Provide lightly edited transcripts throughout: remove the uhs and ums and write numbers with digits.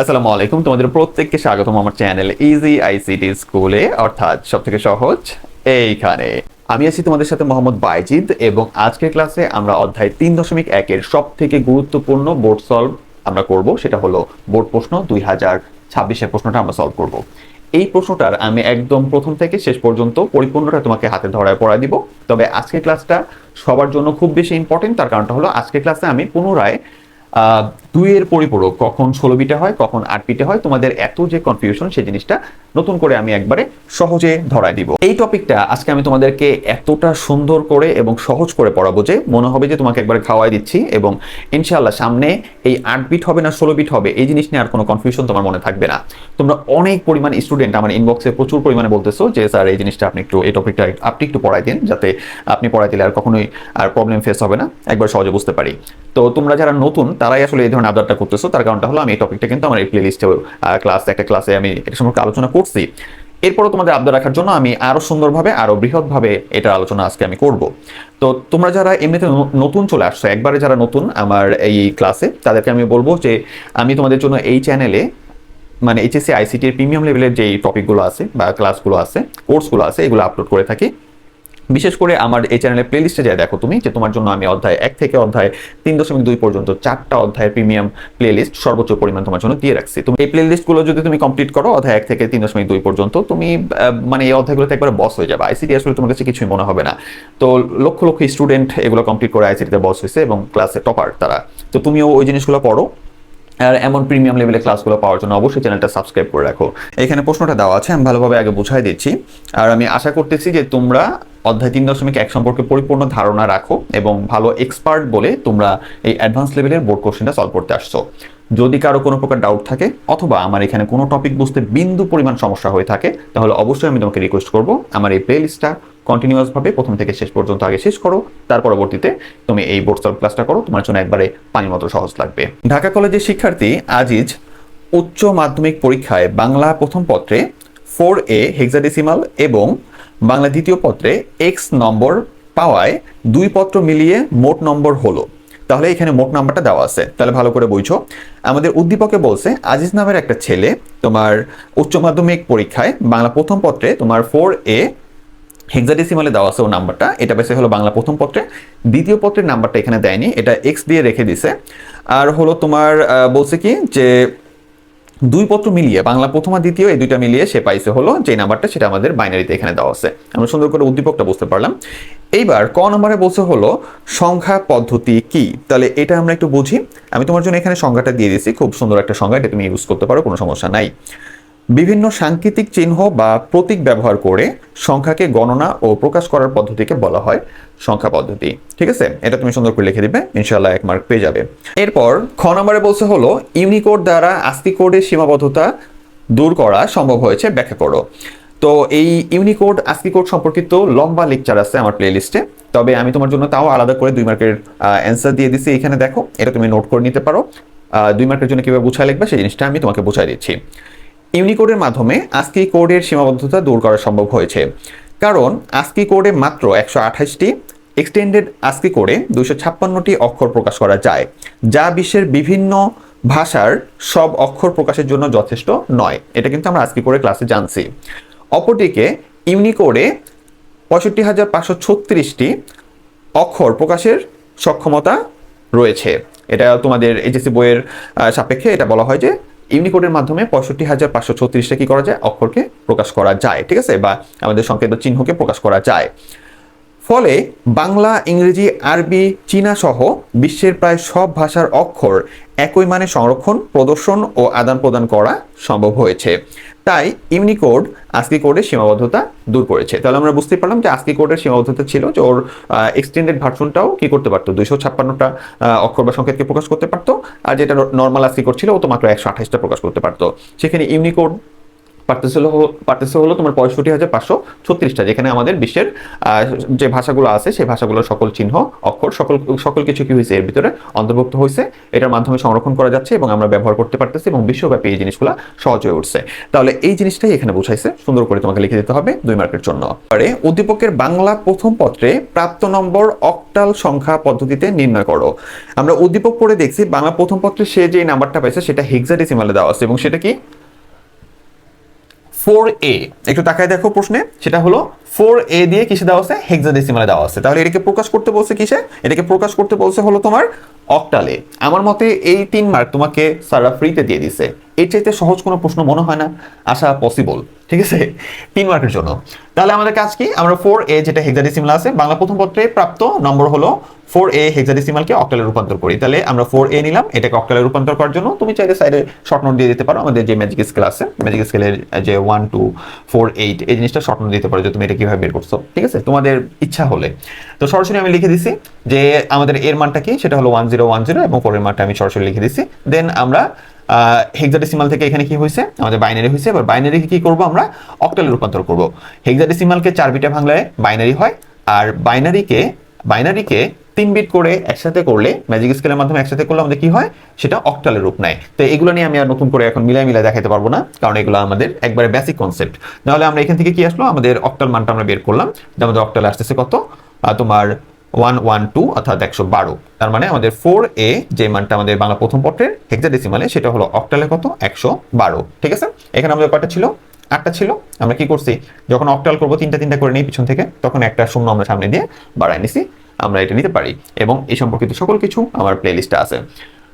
আসসালামু আলাইকুম, তোমাদের প্রত্যেককে স্বাগতম আমার চ্যানেল ইজি আইসিটি স্কুলে, অর্থাৎ সবথেকে সহজ এইখানে। আমি আছি তোমাদের সাথে মোহাম্মদ বাইজিদ, এবং আজকের ক্লাসে আমরা অধ্যায় 3.1-এর সব থেকে গুরুত্বপূর্ণ বোর্ড সলভ আমরা করব। সেটা হলো বোর্ড প্রশ্ন 2026-এর প্রশ্নটা আমরা সলভ করব। এই প্রশ্নটার আমি একদম প্রথম থেকে শেষ পর্যন্ত পরিপূর্ণটা তোমাকে হাতে ধরায় পড়ায় দিব। তবে আজকের ক্লাসটা সবার জন্য খুব বেশি ইম্পর্টেন্ট। তার কারণটা হলো আজকের ক্লাসে আমি পুনরায় দুইয়ের পরিপূরক কখন 16 বিটে হয়, কখন 8 বিটে হয়, তোমাদের এত যে কনফিউশন সেই জিনিসটা নতুন করে আমি একবারে সহজে ধরায় দিব। এই টপিকটা আজকে আমি তোমাদেরকে এতটা সুন্দর করে এবং সহজ করে পড়াবো যে মনে হবে যে তোমাকে একবারে খাওয়াই দিচ্ছি, এবং ইনশাআল্লাহ সামনে এই 8 বিট হবে না 16 বিট হবে এই জিনিস নিয়ে আর কোনো কনফিউশন তোমার মনে থাকবে না। তোমরা অনেক পরিমাণ স্টুডেন্ট আমার ইনবক্সে প্রচুর পরিমাণে বলতেছো যে স্যার এই জিনিসটা আপনি একটু, এই টপিকটা আপনি একটু পড়াই দিন, যাতে আপনি পড়াই দিলে আর কখনোই আর প্রবলেম ফেস হবে না, একবার সহজে বুঝতে পারি। তো তোমরা যারা নতুন তারাই আসলে এই ধরনের আবদারটা করতেছো। তার কারণটা হলো আমি এই টপিকটা কিন্তু আমার এই প্লে লিস্টে একটা ক্লাসে আমি এটা সম্পর্কে আলোচনা করছি। এরপরও তোমাদের আবদার রাখার জন্য আমি আরো সুন্দরভাবে আরো বৃহৎভাবে এটার আলোচনা আজকে আমি করব। তো তোমরা যারা এমনিতে নতুন চলে আসছো, একবারে যারা নতুন আমার এই ক্লাসে, তাদেরকে আমি বলবো যে আমি তোমাদের জন্য এই চ্যানেলে মানে এইচএসসি আইসিটির প্রিমিয়াম লেভেলের যে টপিকগুলো আছে বা ক্লাসগুলো আছে, কোর্সগুলো আছে, এগুলো আপলোড করে থাকি। বিশেষ করে আমার এই চ্যানেলের প্লেলিস্টে যায় দেখো তুমি, যে তোমার জন্য আমি অধ্যায় 1 থেকে অধ্যায় 3.2 পর্যন্ত 4টা অধ্যায়ের প্রিমিয়াম প্লেলিস্ট সর্বোচ্চ পরিমাণ তোমার জন্য দিয়ে রাখছি। তুমি এই প্লেলিস্টগুলো যদি তুমি কমপ্লিট করো অধ্যায় 1 থেকে 3.2 পর্যন্ত, তুমি মানে এই অধ্যায়গুলোতে একবার বস হয়ে যাবে। আইসিটি আসলে তোমার কাছে কিছুই মনে হবে না। তো লক্ষ লক্ষ স্টুডেন্ট এগুলো কমপ্লিট করে আইসিটিতে বস হয়েছে এবং ক্লাসে টপার তারা। তো তুমিও ওই জিনিসগুলো পড়ো, আর এমন প্রিমিয়াম লেভেলের ক্লাসগুলো পাওয়ার জন্য অবশ্যই চ্যানেলটা সাবস্ক্রাইব করে রাখো। এখানে প্রশ্নটা দেওয়া আছে, আমি ভালোভাবে আগে বুঝাই দিচ্ছি। আর আমি আশা করতেছি যে তোমরা অধ্যায় 3.1 সম্পর্কে পরিপূর্ণ ধারণা রাখো এবং ভালো এক্সপার্ট বলে তোমরা এই অ্যাডভান্স লেভেলের বোর্ড কোশ্চেনটা সলভ করতে আসছো। যদি কারো কোনো প্রকার ডাউট থাকে অথবা আমার এখানে কোনো টপিক বুঝতে বিন্দু পরিমাণ সমস্যা হয়ে থাকে, তাহলে অবশ্যই আমি তোমাকে রিকোয়েস্ট করবো আমার এই প্লে লিস্টটা কন্টিনিউয়াসভাবে প্রথম থেকে শেষ পর্যন্ত আগে শেষ করো, তার পরবর্তীতে তুমি এই বোর্ড সলভ ক্লাসটা করো। তোমার জন্য একবারে পানির মতো সহজ লাগবে। ঢাকা কলেজের শিক্ষার্থী আজিজ উচ্চ মাধ্যমিক পরীক্ষায় বাংলা প্রথম পত্রে 4A হেক্সাডেসিমাল এবং বাংলা দ্বিতীয় পত্রে এক্স নম্বর পাওয়ায় দুই পত্র মিলিয়ে মোট নম্বর হলো। তাহলে এখানে মোট নাম্বারটা দেওয়া আছে, তাহলে ভালো করে বুঝছো। আমাদের উদ্দীপকে বলছে আজিজ নামের একটা ছেলে তোমার উচ্চ মাধ্যমিক পরীক্ষায় বাংলা প্রথম পত্রে তোমার 4A হেক্সাডেসিমালে দেওয়া আছে ও নাম্বারটা, এটা বেসে হলো বাংলা প্রথম পত্রে। দ্বিতীয় পত্রের নাম্বারটা এখানে দেয়নি, এটা এক্স দিয়ে রেখে দিছে। আর হলো তোমার বলছে কি যে দুই পত্র মিলিয়ে বাংলা প্রথম আর দ্বিতীয় এই দুইটা মিলিয়ে সে পাইছে হলো যে নাম্বারটা, সেটা আমাদের বাইনারিতে এখানে দেওয়া আছে। আমরা সুন্দর করে উদ্দীপকটা বুঝতে পারলাম। এইবার ক নম্বরে বলছে হলো সংখ্যা পদ্ধতি কি। তাহলে এটা আমরা একটু বুঝি। আমি তোমার জন্য এখানে সংখ্যাটা দিয়ে দিয়েছি, খুব সুন্দর একটা সংখ্যা, এটা তুমি ইউজ করতে পারো, কোনো সমস্যা নাই। বিভিন্ন সাংকেতিক চিহ্ন বা প্রতীক ব্যবহার করে সংখ্যাকে গণনা ও প্রকাশ করার পদ্ধতিকে বলা হয় সংখ্যা পদ্ধতি। ঠিক আছে, এটা তুমি সুন্দর করে লিখে দিবে, ইনশাআল্লাহ 1 মার্ক পেয়ে যাবে। এরপর খ নম্বরে বলছে হলো ইউনিকোড দ্বারা আস্কি কোডের সীমাবদ্ধতা দূর করা সম্ভব হয়েছে, ব্যাখ্যা করো। তো এই ইউনিকোড আস্কি কোড সম্পর্কিত লম্বা লেকচার আছে আমার প্লেলিস্টে, তবে আমি তোমার জন্য তাও আলাদা করে 2 মার্কের অ্যান্সার দিয়ে দিচ্ছি। এখানে দেখো, এটা তুমি নোট করে নিতে পারো। 2 মার্কের জন্য কিভাবে বুঝায় লিখবে সেই জিনিসটা আমি তোমাকে বুঝাই দিচ্ছি। ইউনিকোডের মাধ্যমে আস্কি কোডের সীমাবদ্ধতা দূর করা সম্ভব হয়েছে, কারণ আস্কি কোডে মাত্র 128টি, এক্সটেন্ডেড আস্কি কোডে 256টি অক্ষর প্রকাশ করা যায়, যা বিশ্বের বিভিন্ন ভাষার সব অক্ষর প্রকাশের জন্য যথেষ্ট নয়। এটা কিন্তু আমরা আস্কি কোডের ক্লাসে জানছি। অপরদিকে ইউনিকোডে 65,536টি অক্ষর প্রকাশের সক্ষমতা রয়েছে। এটা তোমাদের এইচএসসি বইয়ের সাপেক্ষে এটা বলা হয় যে ইউনিকোডের মাধ্যমে 65,536টা কি করা যায়, অক্ষরকে প্রকাশ করা যায়। ঠিক আছে, বা আমাদের সংকেত বা চিহ্নকে প্রকাশ করা যায়। ফলে বাংলা, ইংরেজি, আরবি, চীনা সহ বিশ্বের প্রায় সব ভাষার অক্ষর একই মানে সংরক্ষণ, প্রদর্শন ও আদান প্রদান করা সম্ভব হয়েছে। তাই ইউনিকোড আস্কি কোডের সীমাবদ্ধতা দূর করেছে। তাহলে আমরা বুঝতে পারলাম যে আস্কি কোডের সীমাবদ্ধতা ছিল যে ওর এক্সটেন্ডেড ভার্সনটাও কি করতে পারতো, 256টা অক্ষর বা সংকেতকে প্রকাশ করতে পারতো, আর যেটা নর্মাল আস্কি কোড ছিল ও তো মাত্র 128টা প্রকাশ করতে পারতো। সেখানে ইউনিকোড পারতেছে হলো তোমার 65,536টা, যেখানে আমাদের বিশ্বের যে ভাষাগুলো আছে সেই ভাষাগুলোর সকল চিহ্ন, অক্ষর, সকল কিছু কি হয়েছে এর ভিতরে অন্তর্ভুক্ত হয়েছে। এটার মাধ্যমে সংরক্ষণ করা যাচ্ছে এবং আমরা ব্যবহার করতে পারতেছি এবং বিশ্বব্যাপী এই জিনিসগুলো সহজ হয়ে উঠছে। তাহলে এই জিনিসটাই এখানে বোঝাইছে, সুন্দর করে তোমাকে লিখে দিতে হবে 2 মার্কের জন্য। পরে উদ্দীপকের বাংলা প্রথম পত্রে প্রাপ্ত নম্বর অক্টাল সংখ্যা পদ্ধতিতে নির্ণয় করো। আমরা উদ্দীপক পড়ে দেখছি বাংলা প্রথম পত্রে সে যে নাম্বারটা পাইছে সেটা হেক্সাডেসিমালে দেওয়া আছে এবং সেটা কি 4a। একটু তাকায় দেখো প্রশ্নে, সেটা হলো 4a দিয়ে কিসে দেওয়া আছে, হেক্সাডেসিমালে দেওয়া আছে। তাহলে এটাকে প্রকাশ করতে বলছে কিসে, এটাকে প্রকাশ করতে বলছে হলো তোমার অক্টালে। আমার মতে এই 3 মার্ক তোমাকে সারা ফ্রিতে দিয়ে দিছে, এর চাইতে সহজ কোনো প্রশ্ন মনে হয় না আসা পসিবল, ঠিক আছে, 3 মার্কের জন্য। তাহলে আমাদের কাজ কি, আমরা 4a যেটা হেক্সাডেসিমাল আছে বাংলা প্রথম পত্রে প্রাপ্ত নম্বর হলো 4a হেক্সাডেসিমালকে অক্টালে রূপান্তর করি। তাহলে আমরা 4a নিলাম, এটাকে অক্টালে রূপান্তর করার জন্য তুমি চাইলে সাইডে শর্ট নোট দিয়ে দিতে পারো। আমাদের যে ম্যাজিক স্কেল আছে, ম্যাজিক স্কেলের যে 1 2 4 8 এই জিনিসটা শর্ট নোট দিতে পারো যে তুমি এটা কিভাবে বের করছো, ঠিক আছে, তোমাদের ইচ্ছা হলে। তো সরাসরি আমি লিখে দিছি যে আমাদের এর মানটা কি, সেটা হলো 1010 এবং পরের মানটা আমি সরাসরি লিখে দিছি। দেন আমরা হেক্সাডেসিমাল থেকে এখানে কি হয়েছে, আমাদের বাইনারি হয়েছে। এবার বাইনারিকে কি করব, আমরা অক্টালে রূপান্তর করব। হেক্সাডেসিমালকে 4 বিটে ভাঙলে বাইনারি হয়, আর বাইনারিকে 3 বিট করে একসাথে করলে, ম্যাজিক স্কেলের মাধ্যমে একসাথে করলে আমাদের কি হয়, সেটা অক্টালের রূপ নেয়। তো এগুলো নিয়ে আমি আর নতুন করে এখন মিলাই দেখাতে পারবো না, কারণ এগুলো আমাদের একবারে বেসিক কনসেপ্ট। তাহলে আমরা এখান থেকে কি আসলো, আমাদের অক্টাল মানটা আমরা বের করলাম, যে আমাদের অক্টালে আসতেছে কত, তোমার 112 অর্থাৎ 112। তার মানে আমাদের 4a যে মানটা আমাদের বাংলা প্রথম পত্রের হেক্সাডেসিমালে, সেটা হলো অক্টালে কত, 112। ঠিক আছে, এখানে আমাদের কয়টা ছিল, 8টা ছিল। আমরা কি করছি, যখন অক্টাল করবো 3টা করে নিই পিছন থেকে, তখন একটা শূন্য আমরা সামনে দিয়ে বাড়াই নিছি, আমরা এটা নিতে পারি। এবং এই সম্পর্কিত সকল কিছু আমার প্লেলিস্টে আছে।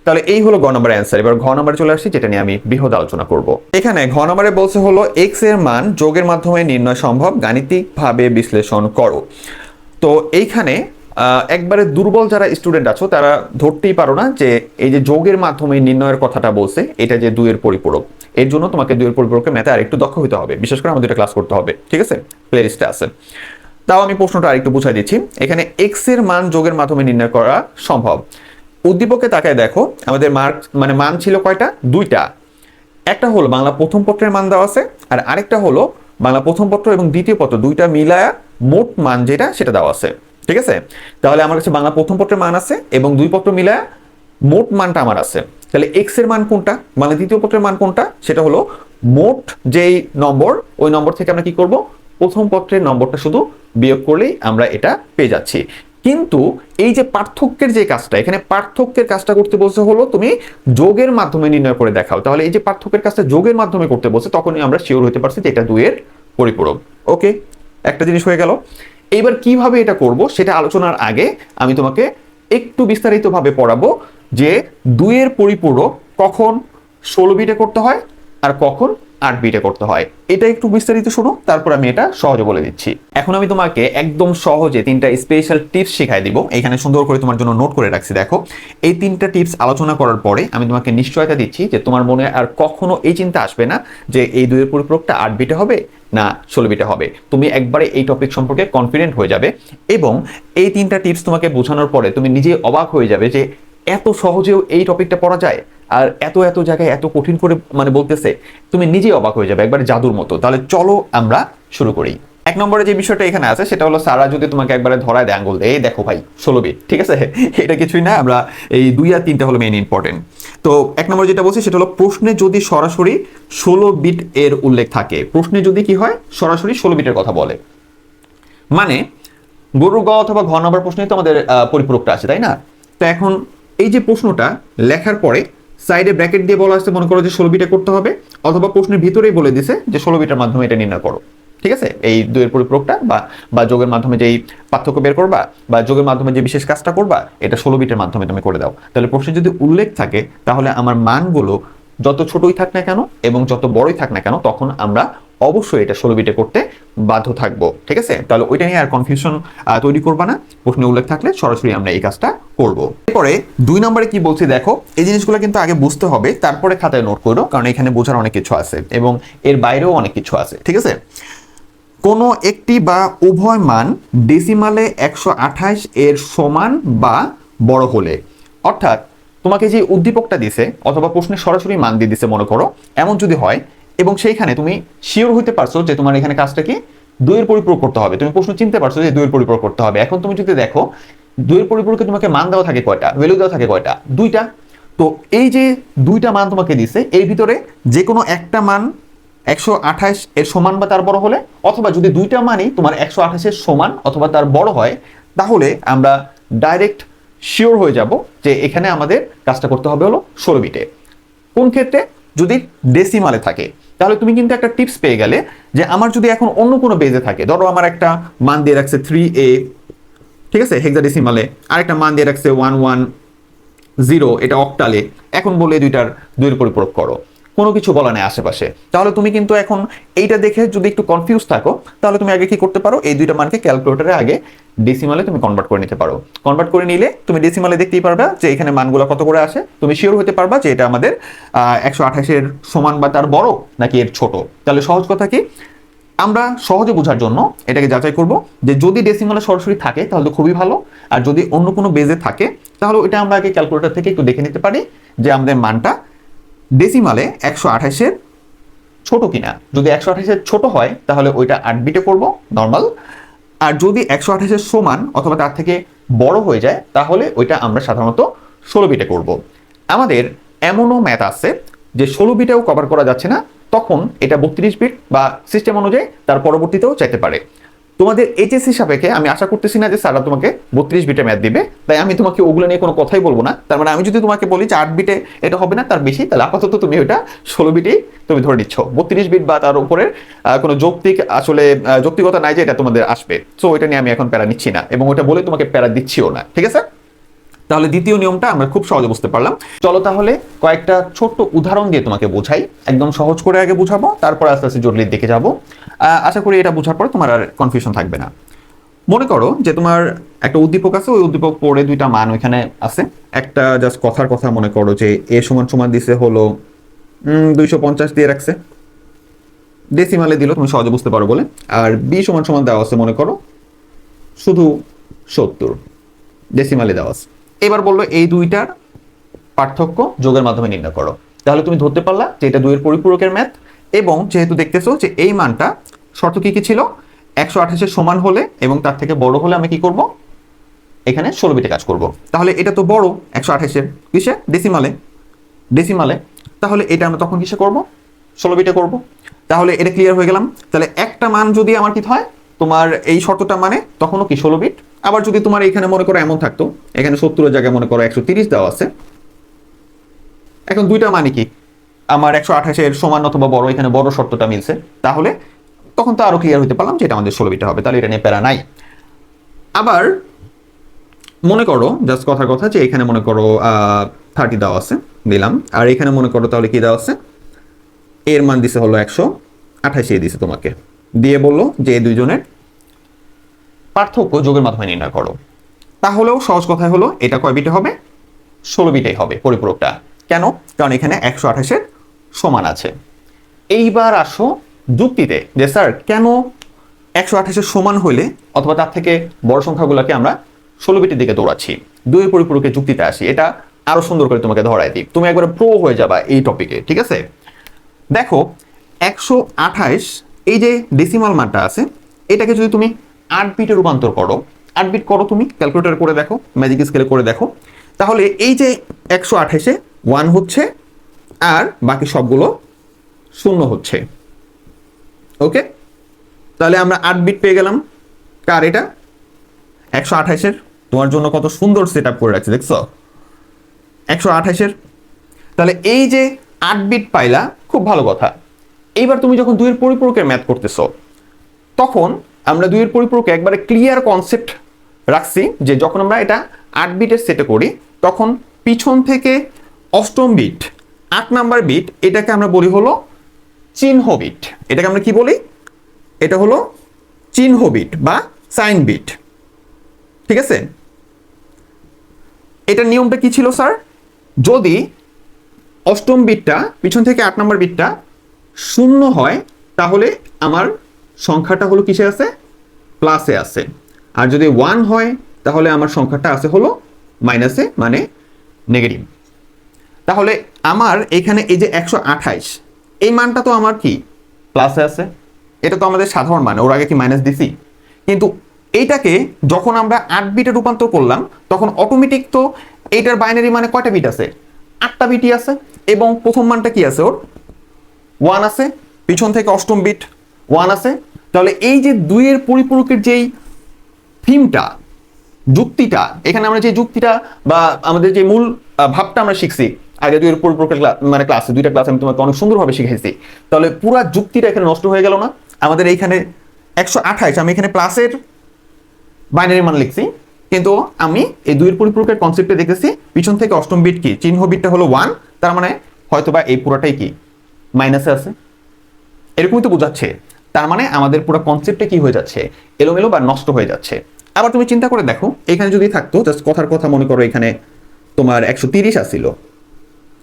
তাহলে এই হলো ঘ নম্বরের অ্যান্সার। এবার ঘ নম্বরে চলে আসছি, যেটা নিয়ে আমি বৃহৎ আলোচনা করব। এখানে ঘ নম্বরে বলছে হলো x এর মান যোগের মাধ্যমে নির্ণয় সম্ভব, গাণিতিকভাবে বিশ্লেষণ করো। তো এইখানে একবারে দুর্বল যারা স্টুডেন্ট আছো তারা ধরতেই পারো না যে এই যে যোগের মাধ্যমে নির্ণয়ের কথাটা বলছে, এটা যে 2 এর পরিপূরক। এর জন্য তোমাকে 2 এর পরিপূরকের ম্যাথে আরেকটু দক্ষ হতে হবে, বিশেষ করে আমাদের এটা ক্লাস করতে হবে, ঠিক আছে, প্লেলিস্টে আছে। তাও আমি প্রশ্নটা আরেকটু বুঝাই দিচ্ছি। এখানে x এর মান যোগের মাধ্যমে নির্ণয় করা সম্ভব। উদ্দীপকে তাকায় দেখো, আমাদের মার্ক মানে মান ছিল কয়টা, 2টা। একটা হলো বাংলা প্রথম পত্রের মান দেওয়া আছে, আর আরেকটা হলো বাংলা প্রথম পত্র এবং দ্বিতীয় পত্র, 2টা মিলায়া মোট মান যেটা সেটা দেওয়া আছে, ঠিক আছে। তাহলে আমার কাছে বাংলা প্রথম পত্রের মান আছে এবং 2 পত্র মিলায়া মোট মানটা আমার আছে। তাহলে x এর মান কোনটা, বাংলা দ্বিতীয় পত্রের মান কোনটা, সেটা হলো মোট যেই নম্বর, ওই নম্বর থেকে আমরা কি করব, প্রথম পত্রের নম্বরটা শুধু বিয়োগ করলেই আমরা এটা পেয়ে যাচ্ছি। কিন্তু এই যে পার্থক্যের যে কাজটা, এখানে পার্থক্যের কাজটা করতে বলছে হলো তুমি যোগের মাধ্যমে নির্ণয় করে দেখাও। তাহলে এই যে পার্থক্যের কাজটা যোগের মাধ্যমে করতে বলছে, তখনই আমরা শিওর হতে পারছি যে এটা 2 এর পরিপূরক। ওকে, একটা জিনিস হয়ে গেল। এইবার কিভাবে এটা করব সেটা আলোচনার আগে আমি তোমাকে একটু বিস্তারিতভাবে পড়াবো যে 2 এর পরিপূরক কখন 16 বিটে করতে হয় আর কখন 8 বিটে করতে হয়। এটা একটু বিস্তারিত শোনো, তারপর আমি এটা সহজে বলে দিচ্ছি। এখন আমি তোমাকে একদম সহজে 3টা স্পেশাল টিপস শেখাই দিব, এখানে সুন্দর করে তোমার জন্য নোট করে রাখছি। দেখো, এই 3টা টিপস আলোচনা করার পরে আমি তোমাকে নিশ্চয়তা দিচ্ছি যে তোমার মনে আর কখনো এই চিন্তা আসবে না যে এই 2 এর পরিপূরকটা 8 বিটে হবে না 16 বিটে হবে। তুমি একবারে এই টপিক সম্পর্কে কনফিডেন্ট হয়ে যাবে এবং এই 3টা টিপস তোমাকে বোঝানোর পরে তুমি নিজেই অবাক হয়ে যাবে যে এত সহজেও এই টপিকটা পড়া যায়, আর এত জায়গায় এত কঠিন করে মানে বলতেছে, তুমি নিজেই অবাক হয়ে যাবে, একবারে জাদুর মতো। তাহলে চলো আমরা শুরু করি। 1 নম্বরে যে বিষয়টা এখানে আছে সেটা হলো, সারা যদি তোমাকে একবারে ধরায় দেয় আঙ্গুল দিয়ে, এই দেখো ভাই 16 বিট, ঠিক আছে, এটা কিছুই না, আমরা এই 2 আর 3টা হলো মেইন ইম্পর্টেন্ট। তো 1 নম্বরে যেটা বলছি সেটা হলো, প্রশ্নে যদি সরাসরি 16 বিট এর উল্লেখ থাকে। প্রশ্নে যদি কি হয়, সরাসরি 16 বিটের কথা বলে, মানে গরু গ অথবা ঘ নম্বর প্রশ্নে তো আমাদের পরিপূরকটা আছে, তাই না? তো এখন এই যে প্রশ্নটা লেখার পরে সাইডে ব্র্যাকেট দিয়ে বলা আছে, মনে করো যে 16 বিটে করতে হবে, অথবা প্রশ্নের ভিতরেই বলে দিছে যে 16 বিটের মাধ্যমে এটা নির্ণয় করো, ঠিক আছে, এই 2 এর পরিপূরকটা বা যোগের মাধ্যমে যেই পার্থক্য বের করবা বা যোগের মাধ্যমে যে বিশেষ কাজটা করবা, এটা 16 বিটের মাধ্যমে তুমি করে দাও। তাহলে প্রশ্নে যদি উল্লেখ থাকে, তাহলে আমার মানগুলো যত ছোটই থাক না কেন এবং যত বড়ই থাক না কেন, তখন আমরা অবশ্যই এটা 16 বিটে করতে বাধ্য থাকবো, ঠিক আছে। তাহলে ওইটা নিয়ে আর কনফিউশন তৈরি করবা না, প্রশ্নে উল্লেখ থাকলে সরাসরি আমরা এই কাজটা করব। এরপরে 2 নম্বরে কি বলছি দেখো, এই জিনিসগুলো কিন্তু আগে বুঝতে হবে, তারপরে খাতায় নোট করো, কারণ এখানে বোঝার অনেক কিছু আছে এবং এর বাইরেও অনেক কিছু আছে, ঠিক আছে। কোনো একটি বা উভয় মান ডেসিমালে 128 এর সমান বা বড় হলে, অর্থাৎ তোমাকে যে উদ্দীপকটা দিছে অথবা প্রশ্নে সরাসরি মান দিয়ে দিছে, মনে করো এমন যদি হয় এবং সেইখানে তুমি শিওর হইতে পারছো যে তোমার এখানে কাজটা কি 2 এর পরিপূরক করতে হবে, তুমি প্রশ্ন চিনতে পারছো যে 2 এর পরিপূরক করতে হবে। এখন তুমি যদি দেখো 2 এর পরিপূরকে তোমাকে মান দেওয়া থাকে কয়টা, ভ্যালু দেওয়া থাকে কয়টা, 2টা। তো এই যে 2টা মান তোমাকে দিছে, এর ভিতরে যে কোনো একটা মান 128 এর সমান বা তার বড় হলে, অথবা যদি 2টা মানই তোমার 128 এর সমান অথবা তার বড় হয়, তাহলে আমরা ডাইরেক্ট শিওর হয়ে যাব যে এখানে আমাদের কাজটা করতে হবে হলো 16 বিটে। কোন ক্ষেত্রে? যদি ডেসিমালে থাকে। তাহলে তুমি কিন্তু একটা টিপস পেয়ে গেলে যে আমার যদি এখন অন্য কোনো বেজে থাকে, ধরো আমার একটা মান দিয়ে রাখছে 3a, ঠিক আছে, হেক্সাডেসিমালে, আরেকটা মান দিয়ে রাখছে 110, এটা অক্টালে, এখন বলে 2 এর পরিপূরক করো, কোনো কিছু বলা নেই আশেপাশে, তাহলে তুমি কিন্তু এখন এইটা দেখে যদি একটু কনফিউজ থাকো, তাহলে তুমি আগে কি করতে পারো, এই 2টা মানকে ক্যালকুলেটরে আগে ডেসিমালে তুমি কনভার্ট করে নিতে পারো। কনভার্ট করে নিলে তুমি ডেসিমালে দেখতেই পারবা যে এখানে মানগুলো কত করে আসে, তুমি শিওর হতে পারবা যে এটা আমাদের 128 এর সমান বা তার বড় নাকি এর ছোট। তাহলে সহজ কথা কি, আমরা সহজে বোঝার জন্য এটাকে যাচাই করব যে যদি ডেসিমালে সরাসরি থাকে তাহলে তো খুবই ভালো, আর যদি অন্য কোনো বেজে থাকে তাহলে এটা আমরা আগে ক্যালকুলেটর থেকে একটু দেখে নিতে পারি যে আমাদের মানটা ডেসিমালে 128 এর ছোট কিনা। যদি 128 এর ছোট হয় তাহলে ওইটা 8 বিটে করব নর্মাল, আর যদি 128 এর সমান অথবা তার থেকে বড় হয়ে যায় তাহলে ওইটা আমরা সাধারণত 16 বিটে করব। আমাদের এমনও ম্যাথ আছে যে 16 বিটেও কভার করা যাচ্ছে না, তখন এটা 32 বিট বা সিস্টেম অনুযায়ী তার পরবর্তীতেও চাইতে পারে। তোমাদের এইচএসসি সাপেক্ষে আমি আশা করতেছি না যে স্যাররা তোমাকে 32 বিটে ম্যাথ দিবে, তাই আমি তোমাকে ওগুলো নিয়ে কোনো কথাই বলবো না। তার মানে আমি যদি তোমাকে বলি যে 8 বিটে এটা হবে না, তার বেশি, তাহলে আপাতত তুমি ওইটা 16 বিটেই তুমি ধরে নিচ্ছ। 32 বিট বা তার উপরের কোনো যৌক্তিক আসলে যৌক্তিকতা নাই যে এটা তোমাদের আসবে, সো ওইটা নিয়ে আমি এখন প্যারা নিচ্ছি না, এবং ওইটা বলে তোমাকে প্যারা দিচ্ছিও না, ঠিক আছে? তাহলে দ্বিতীয় নিয়মটা আমরা খুব সহজে বুঝতে পারলাম। চলো তাহলে কয়েকটা ছোট্ট উদাহরণ দিয়ে তোমাকে বোঝাই, একদম সহজ করে আগে বুঝাবো, তারপর আস্তে আস্তে জটিলের দিকে যাবো। আশা করি এটা বোঝার পর তোমার আর কনফিউশন থাকবে না। মনে করো যে তোমার একটা উদ্দীপক আছে, ওই উদ্দীপক পড়ে 2টা মান ওইখানে আছে। একটা জাস্ট কথার কথা মনে করো যে এ সমান সমান দিছে হলো 250 দিয়ে রাখছে, ডেসিমালে দিল তুমি সহজে বুঝতে পারো বলে, আর বি সমান সমান দেওয়া আছে মনে করো শুধু 70, ডেসিমালে দেওয়া আছে। এবার বললো এই 2টার পার্থক্য যোগের মাধ্যমে নির্ণয় করো। তাহলে তুমি ধরতে পারলা যে এটা 2 এর পরিপূরকের ম্যাথ, এবং যেহেতু দেখতেছো যে এই মানটা শর্ত কি কি ছিল, 128 এর সমান হলে এবং তার থেকে বড় হলে আমি কি করব, এখানে 16 বিটে কাজ করব। তাহলে এটা তো বড় 128 এর, কিসে, ডেসিমালে, ডেসিমালে, তাহলে এটা আমরা তখন কিসে করব, 16 বিটে করব। তাহলে এটা ক্লিয়ার হয়ে গেলাম। তাহলে একটা মান যদি আমার কি হয়, তোমার এই শর্তটা মানে তখনও কি 16 বিট। আবার যদি তোমার এখানে মনে করো এমন থাকতো, এখানে 70 এর জায়গায় মনে করো 130 দেওয়া আছে, এখন 2টা মানে কি আমার 128 এর সমান অথবা বড়, এখানে বড় শর্তটা মিলছে, তাহলে তখন তো আরো ক্লিয়ার হতে পারলাম যে এটা আমাদের 16 বিটে হবে, তাহলে এটা নিয়ে প্যারা নাই। আবার মনে করো জাস্ট কথার কথা যে এখানে মনে করো 30 দেওয়া আছে, দিলাম, আর এখানে মনে করো তাহলে কি দেওয়া আছে, এর মান দিছে হলো 128 দিছে তোমাকে, দিয়ে বললো যে এই দুইজনের পার্থক্য যোগের মাধ্যমে নির্ণয় করো। তাহলেও সহজ কথাই হলো এটা কয় বিটে হবে, 16 বিটেই হবে পরিপূরকটা। কেন? কারণ এখানে 128 এর সমান আছে। এইবার আসো যুক্তিতে যে স্যার কেন 128 এর সমান হইলে অথবা তার থেকে বড় সংখ্যাগুলোকে আমরা 16 বিটের দিকে দৌড়াচ্ছি। 2 এর পরিপূরকের যুক্তিতে আসি, এটা আরো সুন্দর করে তোমাকে ধরাই দিই, তুমি একবারে প্রো হয়ে যাবা এই টপিকে, ঠিক আছে? দেখো 128 এই যে ডেসিমাল মানটা আছে, এটাকে যদি তুমি 8 বিটে রূপান্তর করো, 8 বিট করো, তুমি ক্যালকুলেটর করে দেখো, ম্যাজিক স্কেলে করে দেখো, তাহলে এই যে 128 এ 1 হচ্ছে আর বাকি সবগুলো 0 হচ্ছে। ওকে, তাহলে আমরা 8 বিট পেয়ে গেলাম। কার এটা? 128 এর। তোমার জন্য কত সুন্দর সেট আপ করে রাখছি, দেখছো? 128 এর। তাহলে এই যে 8 বিট পাইলা, খুব ভালো কথা। এইবার তুমি যখন 2 এর পরিপূরকের ম্যাথ করতেছো, তখন আমরা 2 এর পরিপূরকে একবারে ক্লিয়ার কনসেপ্ট রাখছি যে যখন আমরা এটা 8 বিটের সেটে করি, তখন পিছন থেকে অষ্টম বিট 8 নাম্বার বিট, এটাকে আমরা বলি হলো চিহ্ন বিট। এটাকে আমরা কি বলি? এটা হলো চিহ্ন বিট বা সাইন বিট, ঠিক আছে? এটার নিয়মটা কি ছিল স্যার? যদি অষ্টম বিটটা পিছন থেকে 8 নাম্বার বিটটা 0 হয়, তাহলে আমার সংখ্যাটা হলো কিসে আছে, প্লাসে আছে। আর যদি 1 হয় তাহলে আমার সংখ্যাটা আছে হলো মাইনাসে, মানে নেগেটিভ। তাহলে আমার এখানে এই যে 128, এই মানটা তো আমার কি প্লাসে আছে, এটা তো আমাদের সাধারণ মান, ওর আগে কি মাইনাস দিছি? কিন্তু এইটাকে যখন আমরা 8 বিটে রূপান্তর করলাম তখন অটোমেটিক তো এইটার বাইনারি মানে কয়টা বিট আছে? 8টা বিটই আছে। এবং প্রথম মানটা কি আছে? ওর 1 আছে, পিছন থেকে অষ্টম বিট 1 আছে। তাহলে এই যে 2 এর পরিপূরকের যেই থিমটা, যুক্তিটা, এখানে আমরা যে যুক্তিটা বা আমাদের যে মূল ভাবটা আমরা শিখছি আগে 2 এর পরিপূরকের মানে ক্লাসে, 2টা ক্লাস আমি তোমাকে অনেক সুন্দরভাবে শিখাইছি, তাহলে পুরো যুক্তিটা এখানে নষ্ট হয়ে গেল না? আমাদের এইখানে 128, আমি এখানে প্লাসের বাইনারি মান লিখছি, কিন্তু আমি এই 2 এর পরিপূরকের কনসেপ্টে দেখতেছি পিছন থেকে অষ্টম বিট কি, চিহ্ন বিটটা হলো 1, তার মানে হয়তোবা এই পুরোটাই কি মাইনাসে আছে, এরকমই তো বোঝাচ্ছে। তার মানে আমাদের পুরো কনসেপ্টে কি হয়ে যাচ্ছে, এলোমেলো বা নষ্ট হয়ে যাচ্ছে। আবার তুমি চিন্তা করে দেখো, এখানে যদি থাকতো জাস্ট কথার কথা, মনে করো এখানে তোমার 130 আসছিল,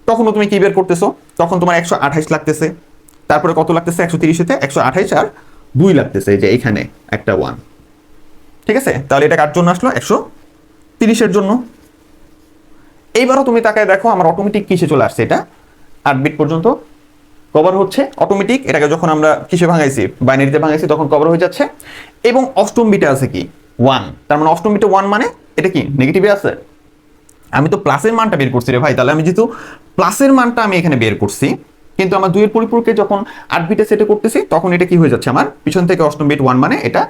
তখনও তুমি কি বের করতেছো? তখন তোমার 128 লাগতেছে, তারপরে কত লাগতেছে 130-তে 128 আর 2 লাগতেছে, যে এখানে একটা 1, ঠিক আছে? তাহলে এটা কার জন্য আসলো? 130-এর জন্য। এইবারও তুমি তাকায় দেখো আমার অটোমেটিক কিসে চলে আসছে, এটা 8 বিট পর্যন্ত কভার হচ্ছে অটোমেটিক। এটাকে যখন আমরা কিসে ভাঙাইছি, বাইনারিতে ভাঙাইছি, তখন কভার হয়ে যাচ্ছে। এবং অষ্টম বিটে আছে কি 1, তার মানে অষ্টম বিটে 1 মানে এটা কি নেগেটিভে আছে। আমি তো প্লাসের মানটা বের করছি রে ভাই, তাহলে আমি যেহেতু প্লাসের মানটা আমি এখানে বের করছি, কিন্তু আমার 2 এর পরিপূরকে যখন 8 বিটে সেটে করতেছি তখন এটা কি হয়ে যাচ্ছে, আমার পিছন থেকে অষ্টম বিট 1 মানে এটা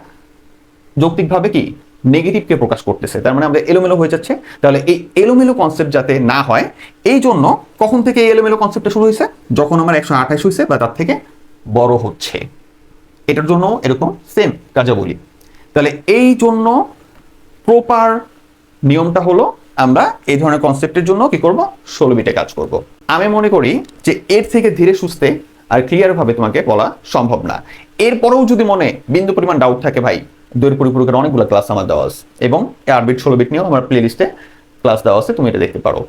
যৌক্তিকভাবে কি নেগেটিভকে প্রকাশ করতেছে, তার মানে আমাদের এলোমেলো হয়ে যাচ্ছে। তাহলে এই এলোমেলো কনসেপ্ট যাতে না হয়, এই জন্য কখন থেকে এই এলোমেলো কনসেপ্টটা শুরু হয়েছে? যখন আমার 128 হয়েছে বা তার থেকে বড় হচ্ছে, এটার জন্য এরকম সেম কাজে বলি। তাহলে এই জন্য প্রপার নিয়মটা হলো আমরা এই ধরনের কনসেপ্টের জন্য কি করব, 16 বিটে কাজ করব। আমি মনে করি যে এর থেকে ধীরে সুস্থে আর ক্লিয়ার ভাবে তোমাকে বলা সম্ভব না। এরপরেও যদি মনে বিন্দু পরিমাণ ডাউট থাকে ভাই, 2 এর পরিপূরকের অনেকগুলো ক্লাস আমার দেওয়া আছে, এবং 8 বিট 16 বিট নিয়েও আমার প্লে লিস্টে ক্লাস দেওয়া আছে, তুমি এটা দেখতে পারো।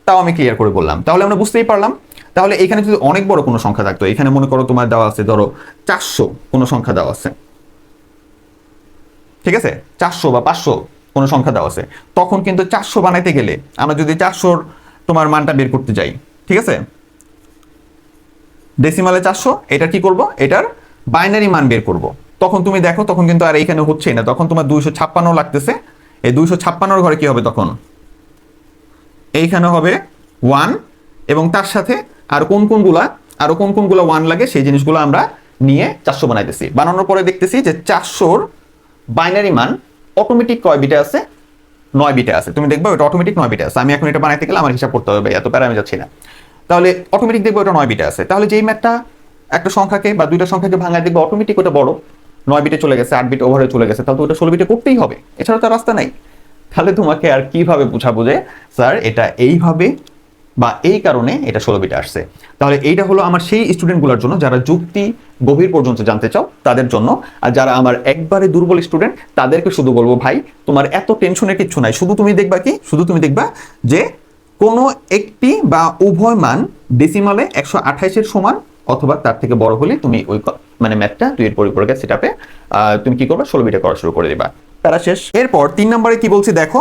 তাও আমি ক্লিয়ার করে বললাম, তাহলে আমরা বুঝতেই পারলাম। তাহলে এখানে যদি অনেক বড় কোনো সংখ্যা থাকতো, এখানে মনে করো তোমার দেওয়া আছে ধরো 400 কোনো সংখ্যা দেওয়া আছে, ঠিক আছে, 400 বা 500 কোনো সংখ্যা দেওয়া আছে, তখন কিন্তু 400 বানাইতে গেলে আমরা যদি 400 তোমার মানটা বের করতে যাই, ঠিক আছে, ডেসিমালে 400, এটা কি করব, এটার বাইনারি মান বের করব। তখন তুমি দেখো, তখন কিন্তু আর এইখানে হচ্ছেই না, তখন তোমার 256 লাগতেছে। এই 256 ঘরে কি হবে তখন? এইখানে হবে 1, এবং তার সাথে আর কোন কোনগুলা 1 লাগে সেই জিনিসগুলো আমরা নিয়ে 400 বানাইতেছি। বানানোর পরে দেখতেছি যে 400-র বাইনারি মান অটোমেটিক কয় বিটে আছে? 9 বিটে আছে। তুমি দেখবে ওটা অটোমেটিক 9 বিটে আছে। আমি এখন এটা বানাইতে গেলে আমার হিসাব করতে হবে, এত প্যারা আমি যাচ্ছি না। তাহলে অটোমেটিক দেখবো ওটা 9 বিটে আছে। তাহলে যেই ম্যাথটা একটা সংখ্যাকে বা দুইটা সংখ্যাকে ভাঙায় দেখবে অটোমেটিক ওটা বড় 9 বিটে চলে গেছে, 8 বিট ওভারে চলে গেছে, তাহলে তো ওটা 16 বিটে করতেই হবে, এছাড়া তো রাস্তা নাই। তাহলে তোমাকে আর কিভাবে বোঝাবো যে স্যার এটা এইভাবে বা এই কারণে এটা 16 বিটে আসছে? তাহলে এইটা হলো আমার সেই স্টুডেন্টগুলোর জন্য যারা যুক্তি গভীর পর্যন্ত জানতে চাও তাদের জন্য। আর যারা আমার একবারে দুর্বল স্টুডেন্ট তাদেরকে শুধু বলবো ভাই তোমার এত টেনশনের কিচ্ছু নাই, শুধু তুমি দেখবা যে কোনো একটি বা উভয় মান ডেসিমালে 128-এর সমান অথবা তার থেকে বড় হলে তুমি ওই মানে ম্যাথটা 2 এর পরিপূরকের সেটআপে তুমি কি করবে, 16 বিটে করা শুরু করে দিবা, তারা শেষ। এরপর 3 নম্বরে কি বলছি দেখো,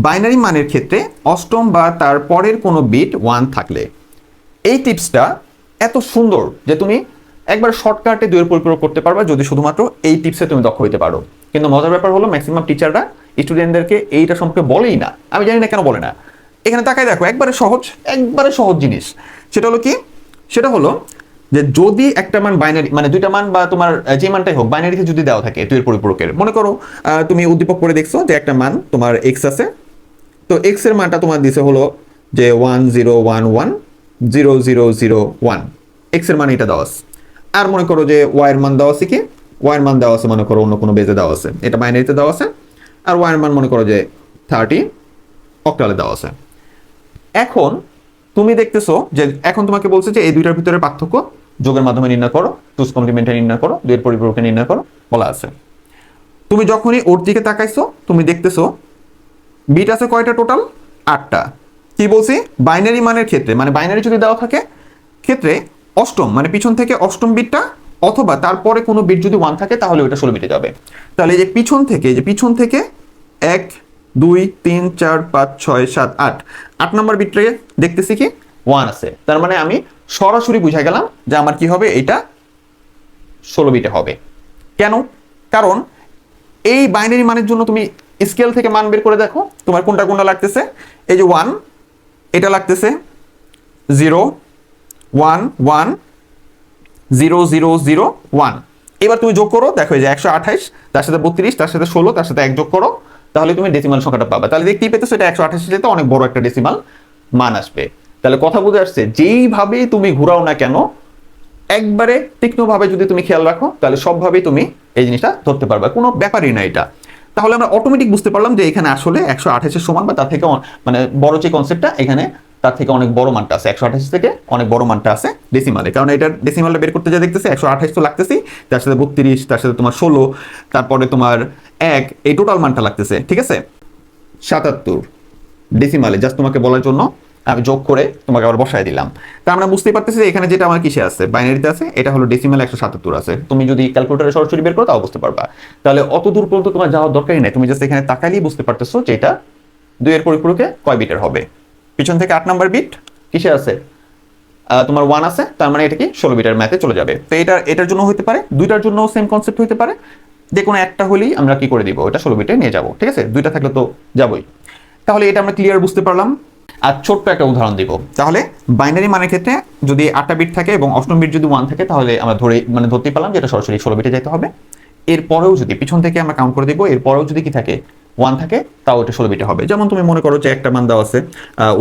বাইনারি মানের ক্ষেত্রে অষ্টম বা তার পরের কোনো বিট 1 থাকলে। এই টিপসটা এত সুন্দর যে তুমি একবার শর্টকাটে 2 এর পরিপূরক করতে পারবা যদি শুধুমাত্র এই টিপসে তুমি দক্ষ হইতে পারো। কিন্তু মজার ব্যাপার হলো ম্যাক্সিমাম টিচাররা স্টুডেন্টদেরকে এইটা সম্পর্কে বলেই না, আমি জানি না কেন বলে না। এখানে তাকায় দেখো, একবারে সহজ জিনিস। সেটা হলো যে যদি একটা মান বাইনারি মানে দুইটা মান বা তোমার যে মানটাই হোক বাইনারিতে যদি দেওয়া থাকে 2 এর পরিপূরকের, মনে করো তুমি উদ্দীপক করে দেখছো যে একটা মান তোমার x আছে, তো x এর মানটা তোমার দিছে হলো যে 10110001, x এর মান এটা দেওয়া আছে। আর মনে করো যে y এর মান দেওয়া আছে কি, y এর মান দেওয়া আছে মনে করো অন্য কোনো বেজে দেওয়া আছে, এটা বাইনারিতে দেওয়া আছে। আর y এর মান মনে করো যে 30 অক্টালে দেওয়া আছে। এখন তুমি দেখতেছো যে এখন তোমাকে বলছে যে এই দুইটার ভিতরে পার্থক্য যোগের মাধ্যমে নির্ণয় করো, টুস কমপ্লিমেন্টে নির্ণয় করো, 2 এর পরিপূরকে নির্ণয় করো বলা আছে। তুমি যখনই ওর দিকে তাকাইছো তুমি দেখতেছো বিট আছে কয়টা টোটাল? 8টা। কি বলছি, বাইনারি মানের ক্ষেত্রে মানে বাইনারি যদি দেওয়া থাকে ক্ষেত্রে অষ্টম মানে পিছন থেকে অষ্টম বিটটা অথবা তারপরে কোনো বিট যদি 1 থাকে তাহলে ওটা 16 বিটে যাবে। তাহলে এই যে পিছন থেকে 1 2 3 4 5 6 7 8 নম্বর বিটে দেখতেছি কি 1 আছে, তার মানে আমি সরাসরি বুঝা গেলাম যে আমার কি হবে, এটা 16 বিটে হবে। কেন? কারণ এই বাইনারি মানের জন্য তুমি স্কেল থেকে মান বের করে দেখো তোমার কোনটা কোনটা লাগতেছে। এই যে 1 এটা লাগতেছে 0 1 1 0 0 0 1। এবার তুমি যোগ করো, দেখো এই যে 128, তার সাথে 32, তার সাথে 16, তার সাথে 1 যোগ করো, তাহলে তুমি ডেসিমাল সংখ্যাটা পাবে। তাহলে দেখতেই পেতেছো এটা 128 এর চাইতে অনেক বড় একটা ডেসিমাল মান আসবে। তাহলে কথা বুঝে আসছে, যেইভাবে তুমি ঘোরাও না কেন, একবারে তীক্ষ্ণভাবে যদি তুমি খেয়াল রাখো তাহলে সবভাবেই তুমি এই জিনিসটা ধরতে পারবে, কোনো ব্যাপারই না এটা। তাহলে আমরা অটোমেটিক বুঝতে পারলাম যে এখানে আসলে 128 এর সমান বা তার থেকে মানে বড় যে কনসেপ্টটা, এখানে তার থেকে অনেক বড় মানটা আছে, 128 থেকে অনেক বড় মানটা আছে ডেসিমালে। কারণ এটার ডেসিমালটা বের করতে যা দেখতেছি 128 তো লাগতেছেই, তার সাথে 32, তার সাথে তোমার 16, তারপরে তোমার 1, এই টোটাল মানটা লাগতেছে, ঠিক আছে 77 ডেসিমালে। জাস্ট তোমাকে বলার জন্য আমি যোগ করে তোমাকে আবার বসায় দিলাম। তা আমরা বুঝতেই পারতেছি এখানে যেটা আমার কিসে আছে, বাইনারিতে আছে, এটা হলো ডেসিমাল 177 আছে। তুমি যদি ক্যালকুলেটরে সরাসরি বের করো তাও বুঝতে পারবা। তাহলে অত দূর পর্যন্ত তোমার যাওয়ার দরকারই নাই, তুমি জাস্ট এখানে তাকালেই বুঝতে পারতেছো যে এটা 2 এর পরিপূরকে কয় বিটের হবে। পিছন থেকে 8 নাম্বার বিট কিসে আছে, তোমার 1 আছে, তার মানে এটা কি 16 বিটের ম্যাথে চলে যাবে। তো এটার জন্য হতে পারে, দুইটার জন্য সেম কনসেপ্ট হতে পারে, যে কোনো একটা হলেই আমরা কি করে দিব, এটা 16 বিটে নিয়ে যাব, ঠিক আছে, দুইটা থাকলে তো যাবই। তাহলে এটা আমরা ক্লিয়ার বুঝতে পারলাম। আর ছোট্ট একটা উদাহরণ দিব। তাহলে বাইনারি মানের ক্ষেত্রে যদি 8টা বিট থাকে এবং অষ্টম বিট যদি 1 থাকে, তাহলে আমরা ধরতেই পারলাম যে এটা সরাসরি 16 বিটে যেতে হবে। এরপরেও যদি পিছন থেকে আমরা কাউন্ট করে দিব, এরপরেও যদি কি থাকে 1 থাকে, তাও এটা 16 বিটে হবে। যেমন তুমি মনে করো যে একটা মান দেওয়া আছে,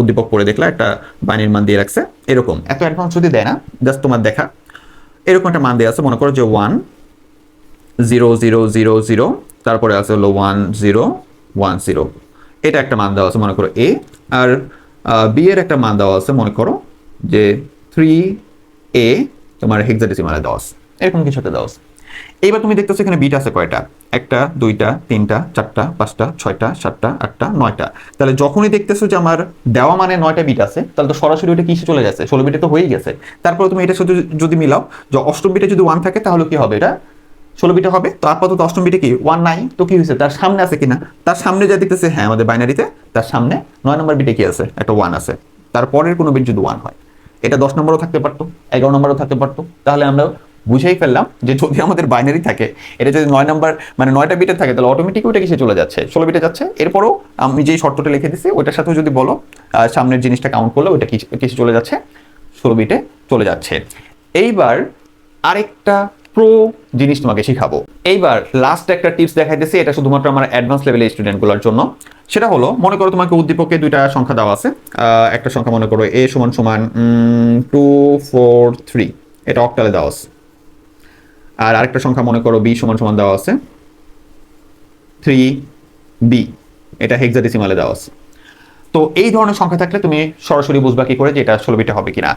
উদ্দীপক পড়ে দেখলা একটা বাইনারি মান দিয়ে রাখছে, এরকম এত অ্যাডভান্স যদি দেয় না, জাস্ট তোমার দেখা এরকম একটা মান দেওয়া আছে, মনে করো যে 1 0 0 0 0, তারপরে আছে হলো 1 0 1 0, এটা একটা মান দেওয়া আছে মনে করো এ। আর বি এর একটা মান দেওয়া আছে মনে করো যে 3a, তোমার হেক্সাডেসিমালে দেওয়া আছে, এরকম কিছু একটা দেওয়া আছে। এইবার তুমি দেখতেছো এখানে বিট আছে কয়টা, 1টা 2টা 3টা 4টা 5টা 6টা 7টা 8টা 9টা। তাহলে যখনই দেখতেছো যে আমার দেওয়া মানে 9টা বিট আছে, তাহলে তো সরাসরি ওটা কিসে চলে যাচ্ছে, 16 বিটে তো হয়েই গেছে। তারপরে তুমি এটার সাথে যদি মিলাও যে অষ্টম বিটে যদি 1 থাকে, তাহলে কি হবে, এটা 16 বিটে হবে। তো আপাতত অষ্টম বিটে কি 1 নাই, তো কি হয়েছে, তার সামনে আছে কিনা, তার সামনে যা দেখতেছে, হ্যাঁ আমাদের বাইনারিতে তার সামনে 9 নম্বর বিটে কি আছে, একটা 1 আছে। তারপরের কোনো বিট যদি 1 হয়, এটা 10 নম্বরও থাকতে পারতো, 11 নম্বরও থাকতে পারতো। তাহলে আমরা বুঝেই ফেললাম যে যদি আমাদের বাইনারি থাকে, এটা যদি 9 নম্বর মানে 9টা বিটে থাকে, তাহলে অটোমেটিক ওইটা কিসে চলে যাচ্ছে, 16 বিটে যাচ্ছে। এরপরও আমি যেই শর্তটা লিখে দিচ্ছি ওইটার সাথেও যদি বলো, সামনের জিনিসটা কাউন্ট করলে ওইটা কিসে চলে যাচ্ছে, 16 বিটে চলে যাচ্ছে। এইবার আরেকটা প্রো জিনিস তোমাকে শিখাবো। এইবার লাস্ট একটা টিপস দেখাইতেছি, এটা শুধুমাত্র আমার অ্যাডভান্স লেভেলের স্টুডেন্টগুলোর জন্য। সেটা হলো, মনে করো তোমাকে উদ্দীপকে দুইটা সংখ্যা দেওয়া আছে, একটা সংখ্যা মনে করো a সমান সমান 243, এটা অক্টালে দেওয়া আছে। আর আরেকটা সংখ্যা মনে করো b সমান সমান দেওয়া আছে 3b, এটা হেক্সাডেসিমালে দেওয়া আছে। তো এই ধরনের সংখ্যা থাকলে তুমি সরাসরি বুঝবা কি করে যে এটা 16 বিটে হবে কিনা।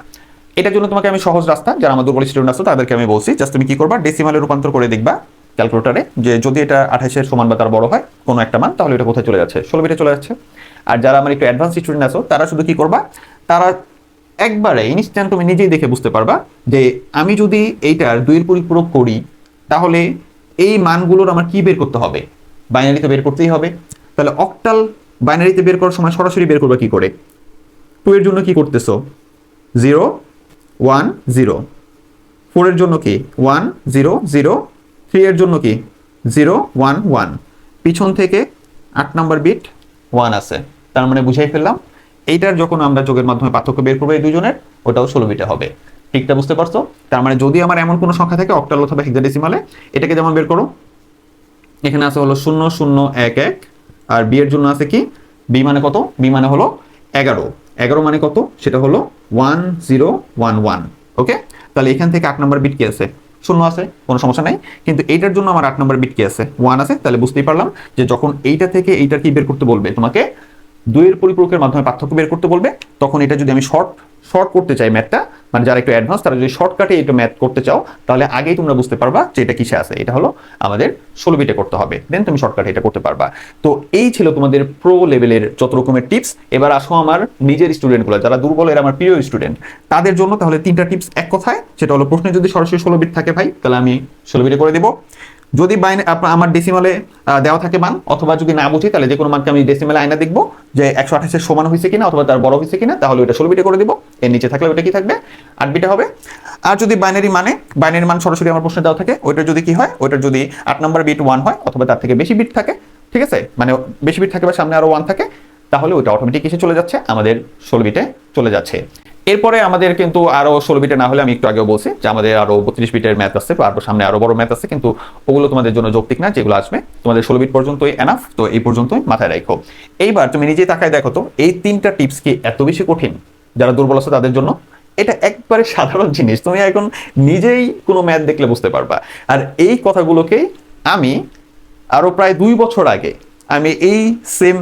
এটার জন্য তোমাকে আমি সহজ রাস্তা, যারা আমার দুর্বল স্টুডেন্ট আছে তাদেরকে আমি বলছি, জাস্ট তুমি কি করবা, ডেসিমালে রূপান্তর করে দেখবা ক্যালকুলেটরে, যে যদি এটা 28 এর সমান বা তার বড় হয় কোনো একটা মান, তাহলে এটা কোথায় চলে যাচ্ছে, 16 বিটে চলে যাচ্ছে। আর যারা আমার একটু অ্যাডভান্স স্টুডেন্ট আছো, তারা শুধু কি করবা, তারা একবারে ইনস্ট্যান্ট তুমি নিজেই দেখে বুঝতে পারবা যে আমি যদি এইটার 2 এর পরিপূরক করি, তাহলে এই মানগুলোর আমার কি বের করতে হবে, বাইনারিতে বের করতেই হবে। তাহলে অক্টাল বাইনারিতে বের করার সময় সরাসরি বের করবা কি করে, 2 এর জন্য কি করতেছো 0 1 0, 4 এর জন্য কি 1 0 0, 3 এর জন্য কি 0 1 1, পিছন থেকে 8 নাম্বার বিট 1 আছে। তার মানে বুঝাই ফেললাম এইটার যখন আমরা যোগের মাধ্যমে পার্থক্য বের করবো এই দুজনের, ওটাও 16 বিটে হবে। ঠিকটা বুঝতে পারছো? তার মানে যদি আমার এমন কোনো সংখ্যা থাকে অক্টাল অথবা হেক্সাডেসিমালে, এটাকে যেমন বের করো, এখানে আছে হলো 0 0 1 1, আর বি এর জন্য আছে কি, বি মানে কত, বি মানে হলো 11, 11 মানে কত, সেটা হলো 1 0 1 1। ওকে, তাহলে এখান থেকে 8 নম্বর বিট কি আছে, 0 আছে, কোনো সমস্যা নাই। কিন্তু এইটার জন্য আমার 8 নম্বর বিট কি আছে, 1 আছে। তাহলে বুঝতেই পারলাম যে যখন এইটা থেকে এইটা কি বের করতে বলবে, তোমাকে 2 এর পরিপূরকের মাধ্যমে পার্থক্য বের করতে বলবে, তখন এটা যদি আমি শর্ট করতে চাই ম্যাথটা, মানে যারা একটু অ্যাডভান্স তারা যদি শর্টকাটে এটা ম্যাথ করতে চাও, তাহলে আগেই তোমরা বুঝতে পারবা যে এটা কিসে আছে, এটা হলো আমাদের 16 বিটে করতে হবে, দেন তুমি শর্টকাটে এটা করতে পারবা। তো এই ছিল তোমাদের প্রো লেভেলের যত রকমের টিপস। এবার আসো আমার নিজের স্টুডেন্টগুলো, যারা দুর্বল, এর আমার প্রিয় স্টুডেন্ট, তাদের জন্য তাহলে 3টা টিপস এক কথায়। সেটা হলো, প্রশ্নে যদি সরাসরি 16 বিট থাকে ভাই, তাহলে আমি 16 বিটে করে দেবো। যদি আমার ডেসিমালে দেওয়া থাকে মান, অথবা যদি না বুঝি তাহলে যে কোনো মানকে আমি ডেসিমালে আয়না দেখবো যে 128 সমান হয়েছে কিনা অথবা তার বড় হয়েছে কিনা, তাহলে ওটা 16 বিটে করে দিব। এর নিচে থাকলে ওটা কি থাকবে, 8 বিটে হবে। আর যদি বাইনারি মান সরাসরি আমার প্রশ্নে দেওয়া থাকে, ওইটার যদি কি হয়, ওইটার যদি 8 নাম্বার বিট 1 হয় অথবা তার থেকে বেশি বিট থাকে, ঠিক আছে, মানে বেশি বিট থাকে বা সামনে আরো 1 থাকে, তাহলে ওটা অটোমেটিক এসে চলে যাচ্ছে আমাদের 16 বিটে চলে যাচ্ছে। এরপরে আমাদের কিন্তু আরো 16 বিটে না হলে, আমি একটু আগেও বলছি যে আমাদের আরো 32 বিটের ম্যাথ আছে বা আরো সামনে আরো বড় ম্যাথ আছে, কিন্তু ওগুলো তোমাদের জন্য যৌক্তিক না, যেগুলো আসবে তোমাদের 16 বিট পর্যন্তই এনাফ। তো এই পর্যন্তই মাথায় রাখো। এইবার তুমি নিজেই তাকায় দেখো তো, এই 3টা টিপস কি এত বেশি কঠিন? যারা দুর্বল আছে তাদের জন্য এটা একবারে সাধারণ জিনিস, তুমি এখন নিজেই কোনো ম্যাথ দেখলে বুঝতে পারবা। আর এই কথাগুলোকেই আমি আরো প্রায় 2 বছর আগে আমি এই সেম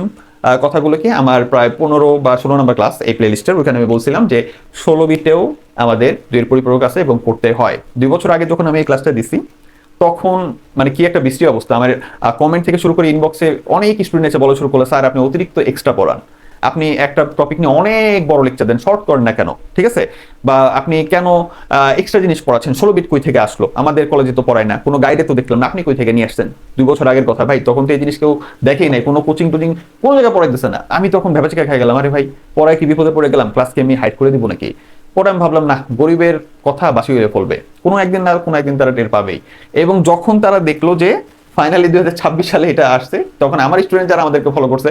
কথাগুলোকে আমার প্রায় 15 বা 16 নম্বর ক্লাস এই প্লেলিস্টের, ওখানে আমি বলছিলাম যে 16 বিটেও আমাদের দুইয়ের পরিপূরক আছে এবং করতে হয়। 2 বছর আগে যখন আমি এই ক্লাসটা দিছি, তখন মানে কি একটা বৃষ্টি অবস্থা। আমার কমেন্ট থেকে শুরু করে ইনবক্সে অনেক স্টুডেন্ট এসে বলা শুরু করলো, স্যার আপনি অতিরিক্ত এক্সট্রা পড়ান, আপনি একটা টপিক নিয়ে অনেক বড় লেকচার দেন, শর্ট করেন না কেন, ঠিক আছে, বা আপনি কেন এক্সট্রা জিনিস পড়াচ্ছেন, 16 বিট কই থেকে আসলো, আমাদের কলেজে তো পড়ায় না, কোনো গাইডে তো দেখলাম না, আপনি কই থেকে নিয়ে আসছেন? 2 বছর আগের কথা ভাই, তখন তো এই জিনিস কেউ দেখেই নাই, কোনো কোচিং টোচিং কোনো জায়গায় পড়াইতেছে না। আমি তখন ভেবাচিকা খাই গেলাম, আরে ভাই পড়ায় কি বিপদে পড়ে গেলাম, ক্লাসকে আমি হাইড করে দিব নাকি? পরে আমি ভাবলাম না, গরিবের কথা বাসি হয়ে ফলবে, কোনো একদিন না কোনো একদিন তারা টের পাবেই। এবং যখন তারা দেখলো যে ফাইনালি 2026 সালে এটা আসছে, তখন আমার স্টুডেন্ট যারা আমাদেরকে ফলো করছে,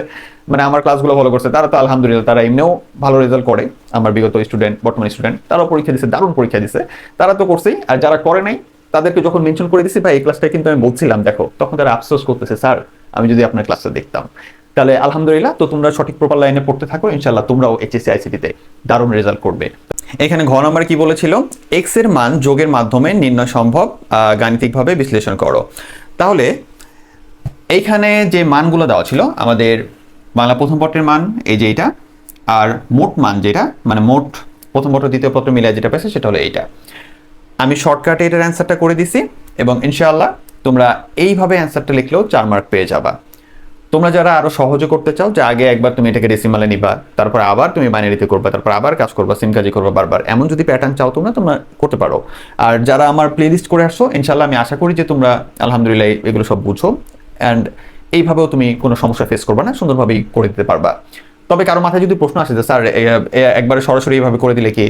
মানে আমার ক্লাসগুলো ফলো করছে, তারা তো আলহামদুলিল্লাহ তারা এমনিও ভালো রেজাল্ট করে। আমার বিগত স্টুডেন্ট, বর্তমান স্টুডেন্ট, তারাও পরীক্ষা দিচ্ছে, দারুণ পরীক্ষা দিচ্ছে, তারা তো করছেই। আর যারা করে নাই তাদেরকে যখন মেনশন করে দিছি ভাই এই ক্লাসটা কিন্তু আমি বলছিলাম দেখো, তখন তারা আফসোস করতেছে, স্যার আমি যদি আপনার ক্লাসটা দেখতাম। তাহলে আলহামদুলিল্লাহ, তো তোমরা সঠিক প্রপার লাইনে পড়তে থাকো, ইনশাল্লাহ তোমরাও এইচএসসি আইসিটিতে দারুণ রেজাল্ট করবে। এখানে ঘ নম্বর কি বলেছিল, এক্স এর মান যোগের মাধ্যমে নির্ণয় সম্ভব, গাণিতিকভাবে বিশ্লেষণ করো। তাহলে এইখানে যে মানগুলো দেওয়া ছিল আমাদের বাংলা প্রথম পত্রের মান এই যে এইটা, আর মোট মান যেটা মানে মোট প্রথম পত্র দ্বিতীয় পত্র মিলে যেটা পেয়েছে সেটা হলো এইটা। আমি শর্টকাটে এটার অ্যান্সারটা করে দিছি এবং ইনশাআল্লাহ তোমরা এইভাবে অ্যান্সারটা লিখলেও 4 মার্ক পেয়ে যাবা। তোমরা যারা আরো সহজে করতে চাও, যে আগে একবার তুমি এটাকে ডেসিমালে নিবা, তারপর আবার তুমি বাইনারিতে করবা, তারপর আবার কাজ করবা, সেম কাজই করবা বারবার, এমন যদি প্যাটার্ন চাও তোমরা করতে পারো। আর যারা আমার প্লেলিস্ট করে আসছো, ইনশাআল্লাহ আমি আশা করি যে তোমরা আলহামদুলিল্লাহ এগুলো সব বুঝো অ্যান্ড এইভাবেও তুমি কোনো সমস্যা ফেস করবা না, সুন্দরভাবেই করে দিতে পারবা। তবে কারো মাথায় যদি প্রশ্ন আসে যে স্যার একবারে সরাসরি এইভাবে করে দিলে কি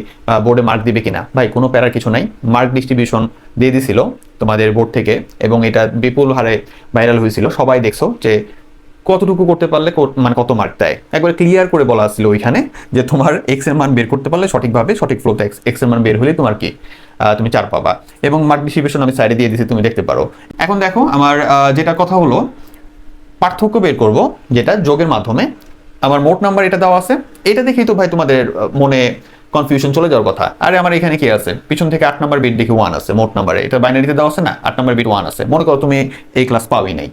বোর্ডে মার্ক দিবে কিনা, ভাই কোনো প্যারার কিছু নাই। মার্ক ডিস্ট্রিবিউশন দিয়ে দিছিল তোমাদের বোর্ড থেকে এবং এটা বিপুল হারে ভাইরাল হয়েছিল, সবাই দেখছো যে কতটুকু করতে পারলে মানে কত মার্ক দেয়, একবার ক্লিয়ার করে বলা ছিল ওইখানে যে তোমার এক্স এর মান বের করতে পারলে সঠিকভাবে সঠিক ফ্লোতে এক্স এর মান বের হলে তোমার কি তুমি 4 পাবা। এবং মার্ক ডিস্ট্রিবিউশন আমি সাইডে দিয়ে দিয়েছি, তুমি দেখতে পারো। এখন দেখো আমার যেটা কথা হলো, পার্থক্য বের করব যেটা যোগের মাধ্যমে। আমার মোট নাম্বার এটা দেওয়া আছে, এটা দেখেই তো ভাই তোমাদের মনে কনফিউশন চলে যাওয়ার কথা। আরে আমার এখানে কি আছে, পিছন থেকে 8 নাম্বার বিট দেখি 1 আছে মোট নাম্বারে, এটা বাইনারিতে দেওয়া আছে না, 8 নাম্বার বিট 1 আছে, মনে করো তুমি এই ক্লাস পাওই নাই,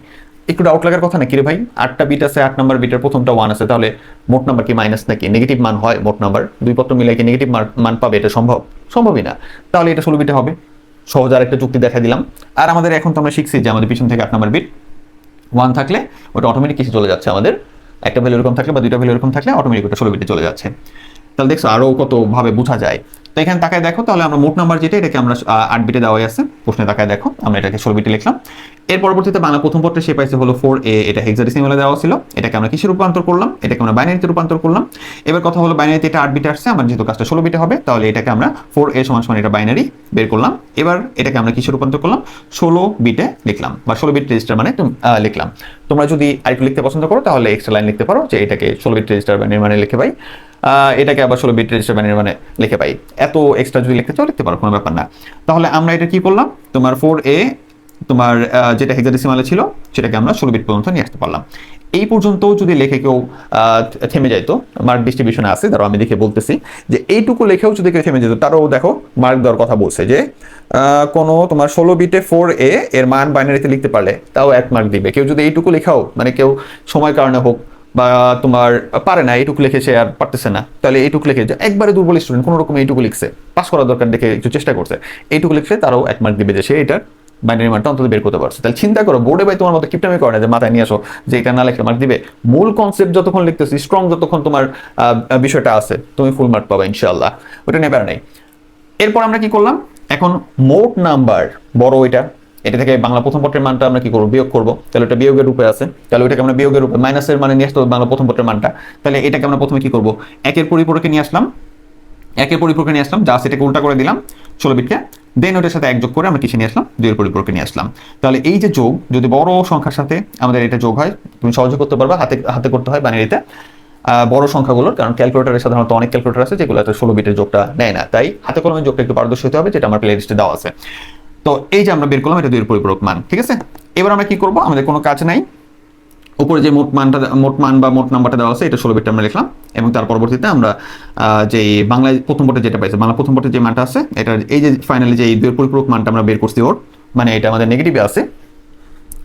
একটু ডাউট লাগার কথা না, কিরে ভাই 8টা বিট আছে, 8 নাম্বার বিটের প্রথমটা 1 আছে, তাহলে মোট নাম্বার কি মাইনাস নাকি, নেগেটিভ মান হয় মোট নাম্বার, দুই পত্র মিলে কি নেগেটিভ মান পাবে? এটা সম্ভবই না। তাহলে এটা 16 বিটে হবে। সহজ আর একটা যুক্তি দেখা দিলাম। আর আমাদের এখন তো আমরা শিখছি যে আমাদের পিছন থেকে 8 নাম্বার বিট 1 থাকলে ওটা অটোমেটিক কিসে চলে যাচ্ছে, আমাদের একটা ভ্যালু এরকম থাকলে বা দুইটা ভ্যালু এরকম থাকলে অটোমেটিক ওটা 16 বিটে চলে যাচ্ছে। তাহলে দেখছো আরো কত ভাবে বোঝা যায়। তো এখানে তাকায় দেখো, তাহলে আমরা মোট নাম্বার যেটা এটাকে আমরা 8 বিটে দেওয়াই আছে, প্রশ্নে তাকায় দেখো আমরা এটাকে 16 বিটে লিখলাম। এর পরবর্তীতে বাংলা প্রথম পত্রে সে পাইছে হলো 4a, এটা হেক্সাডেসিমালে দেওয়া ছিল, এটাকে আমরা কিসে রূপান্তর করলাম, এটাকে আমরা বাইনারিতে রূপান্তর করলাম। এবার কথা হলো বাইনারিতে এটা 8 বিটে আসছে, আমার যেহেতু কাজটা 16 বিটে হবে, তাহলে এটাকে আমরা 4a সমান এটা বাইনারি বের করলাম। এবার এটাকে আমরা কিসে রূপান্তর করলাম, 16 বিটে লিখলাম বা 16 বিট রেজিস্টার মানে লিখলাম। তোমরা যদি আরেকটু লিখতে পছন্দ করো তাহলে এক্সট্রা লাইন লিখতে পারো যে এটাকে 16 বিট রেজিস্টার বাইনারি মানে লিখে পাই, এটাকে আবার 16 বিট রেজিস্টার বাইনারি মানে লিখে পাই। এত এক্সট্রা যদি লিখতে চাও লিখতে পারো, কোনো ব্যাপার না। তাহলে আমরা এটা কি করলাম, তোমার 4a তোমার যেটা হেক্সাডেসিমালে ছিল সেটাকে আমরা 16 বিট পর্যন্ত নিয়ে আসতে পারলাম। এই পর্যন্ত যদি লেখে কেউ থেমে যাইতো, মার্ক ডিস্ট্রিবিউশনে আছে, ধরো আমি দেখে বলতেছি যে এইটুকু লেখেও যদি কেউ থেমে যেত, তারও দেখো মার্ক দেওয়ার কথা বলছে যে কোনো তোমার 16 বিটে 4a এর মান বাইনারিতে লিখতে পারলে তাও 1 মার্ক দিবে। কেউ যদি এইটুকু লেখাও, মানে কেউ সময় কারণে হোক বা তোমার পারে না, এইটুকু লিখে সে আর পারতেছে না, তাহলে এইটুকু লিখে একবারে দুর্বল স্টুডেন্ট কোনো রকম এইটুকু লিখছে, পাস করার দরকার দেখে একটু চেষ্টা করছে, এইটুকু লিখছে তারও 1 মার্ক দিবে যে সে এটার বাইনারি মানটা অন্তত বের করতে পারছে। তাহলে চিন্তা করো, বোর্ডে ভাই তোমার মতো কিপটামি করে না যে মাথায় নিয়ে আসো যে এটা না লিখলে মার্ক দিবে। মূল কনসেপ্ট যতক্ষণ লিখতেছি, স্ট্রং যতক্ষণ তোমার বিষয়টা আছে, তুমি ফুল মার্ক পাবে ইনশাআল্লাহ, ওটা নিয়ে প্যারা নেই। এরপর আমরা কি করলাম, এখন মোট নাম্বার বড় এটা থেকে বাংলা প্রথম পত্রের মানটা আমরা কি করবো, বিয়োগ করবো। তাহলে এটা বিয়োগের রূপে আছে, তাহলে ওইটাকে আমরা বিয়োগের রূপে মাইনাসের মানে নিয়ে আসতে হবে বাংলা প্রথম পত্রের মানটা। তাহলে এটাকে আমরা প্রথমে কি করবো, একের পরিপূরকে নিয়ে আসলাম, জাস্ট এটাকে উল্টা করে দিলাম 16 বিটকে, দেন ওটার সাথে এক যোগ করে আমরা কিসে নিয়ে আসলাম, 2 এর পরিপূরকে নিয়ে আসলাম। তাহলে এই যে যোগ যদি বড় সংখ্যার সাথে আমাদের এটা যোগ হয়, তুমি সহজে করতে পারবা, হাতে হাতে করতে হয় বাইনারিতে বড় সংখ্যাগুলোর, কারণ ক্যালকুলেটরে সাধারণত অনেক ক্যালকুলেটর আছে যেগুলো 16 বিটের যোগটা নেয় না, তাই হাতে কলমে যোগটা একটু পারদর্শী হতে হবে, যেটা আমার প্লে লিস্টে দেওয়া আছে। তো এই যে আমরা বের করলাম এটা 2 এর পরিপূরক মান, ঠিক আছে। এবার আমরা কি করব, আমাদের কোনো কাজ নাই, উপরে যে মোট মান বা মোট নাম্বারটা দেওয়া আছে এটা 16 বিটটা আমরা লিখলাম, এবং তার পরবর্তীতে আমরা যে বাংলায় প্রথম পটে যেটা পাইছে, বাংলা প্রথম পটে যে মানটা আছে এটা এই যে ফাইনালি যে 2 এর পরিপূরক মানটা আমরা বের করছি ওর মানে এটা আমাদের নেগেটিভে আছে,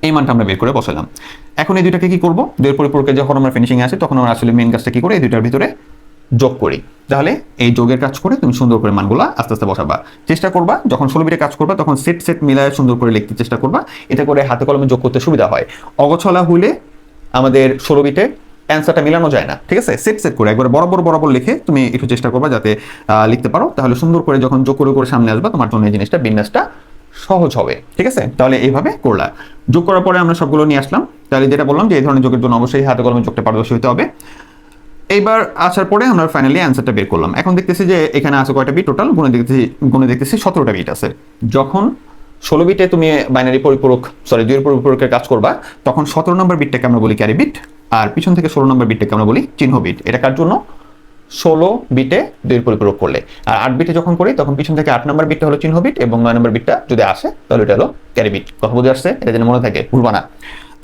এই মানটা আমরা বের করে বসালাম। এখন এই দুইটাকে কি করব, 2 এর পরিপূরকে যখন আমরা ফিনিশিং এ আসি তখন আমরা আসলে মেইন কাজটা কি করি, এই দুইটার ভিতরে যোগ করি। তাহলে এই যোগের কাজ করে তুমি সুন্দর করে মানগুলা আস্তে আস্তে বসাবা, চেষ্টা করবা যখন 16 বিটে কাজ করবা তখন সেট মিলায় সুন্দর করে লিখতে চেষ্টা করবা, এটা করে হাতে কলমে যোগ করতে সুবিধা হয়। অগোছলা হইলে আমাদের 16 বিটে অ্যান্সারটা মিলানো যায় না, ঠিক আছে। সেট করে একবার বরাবর লিখে তুমি একটু চেষ্টা করবা যাতে লিখতে পারো, তাহলে সুন্দর করে যখন যোগ করে সামনে আসবা তোমার জন্য এই জিনিসটা বিন্যাসটা সহজ হবে, ঠিক আছে। তাহলে এইভাবে করলা, যোগ করার পরে আমরা সবগুলো নিয়ে আসলাম। তাহলে যেটা বললাম যে এই ধরনের যোগের জন্য অবশ্যই হাতে কলমে যোগটা পারদর্শী হতে হবে। এইবার আসার পরে আমরা ফাইনালি অ্যান্সারটা বের করলাম। এখন দেখতেছি যে এখানে আছে কয়টা বিট টোটাল, গুণে দেখতেছি 17টা বিট আছে। যখন 16 বিটে তুমি বাইনারি পরিপূরক 2 এর পরিপূরকের কাজ করবা তখন 17 নম্বর বিটটাকে আমরা বলি ক্যারি বিট, আর পিছন থেকে 16 নম্বর বিটটাকে আমরা বলি চিহ্ন বিট। এটা কার জন্য, 16 বিটে 2 এর পরিপূরক করলে। আর 8 বিটে যখন করি তখন পিছন থেকে 8 নম্বর বিটটা হলো চিহ্ন বিট এবং 9 নম্বর বিটটা যদি আসে তাহলে এটা হলো ক্যারি বিট। কথা বুঝে আসছে, এটা যেন মনে থাকে, ভুলবা না।